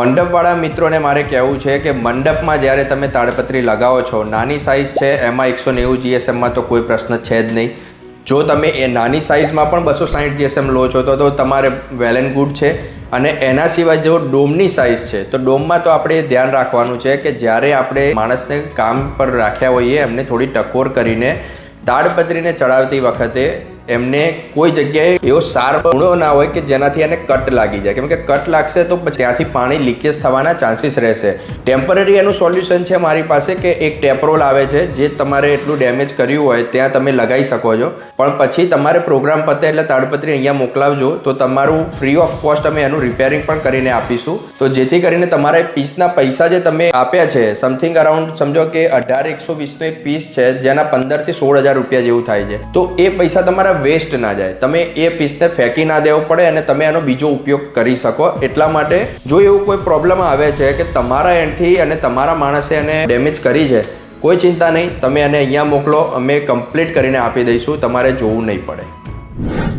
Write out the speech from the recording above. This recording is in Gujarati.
મંડપવાળા મિત્રોને મારે કહેવું છે કે મંડપમાં જ્યારે તમે તાડપત્રી લગાવો છો, નાની સાઇઝ છે એમાં 190 GSMમાં તો કોઈ પ્રશ્ન છે જ નહીં. જો તમે એ નાની સાઇઝમાં પણ 260 GSM લો છો તો તમારે વેલ એન્ડ ગુડ છે. અને એના સિવાય જો ડોમની સાઇઝ છે તો ડોમમાં તો આપણે ધ્યાન રાખવાનું છે કે જ્યારે આપણે માણસને કામ પર રાખ્યા હોઈએ એમને થોડી ટકોર કરીને તાડપત્રીને ચડાવતી વખતે એમને કોઈ જગ્યાએ એવો શાર્પ ખૂણો ના હોય કે જેનાથી એને કટ લાગી જાય, કેમ કે કટ લાગશે તો ત્યાંથી પાણી લીકેજ થવાના ચાન્સીસ રહેશે. ટેમ્પરરી એનું સોલ્યુશન છે મારી પાસે કે એક ટેપરોલ આવે છે, જે તમારે એટલું ડેમેજ કર્યું હોય ત્યાં તમે લગાવી શકો છો. પણ પછી તમારે પ્રોગ્રામ પતે એટલે તાડપત્રી અહીંયા મોકલાવજો તો તમારું ફ્રી ઓફ કોસ્ટ અમે એનું રિપેરિંગ પણ કરીને આપીશું. તો જેથી કરીને તમારા પીસના પૈસા જે તમે આપ્યા છે સમથિંગ અરાઉન્ડ સમજો કે 18,120નો એક પીસ છે જેના 15,000 થી 16,000 રૂપિયા જેવું થાય છે, તો એ પૈસા તમારા વેસ્ટ ના જાય. તમે એ પીસને ફેંકી ના દેવો પડે અને તમે એનો બીજો ઉપયોગ કરી શકો. એટલા માટે જો એવું કોઈ પ્રોબ્લેમ આવે છે કે તમારા એન્ડથી અને તમારા માણસે એને ડેમેજ કરી છે, કોઈ ચિંતા નહીં, તમે એને અહીંયા મોકલો, અમે કમ્પ્લીટ કરીને આપી દઈશું, તમારે જોવું નહીં પડે.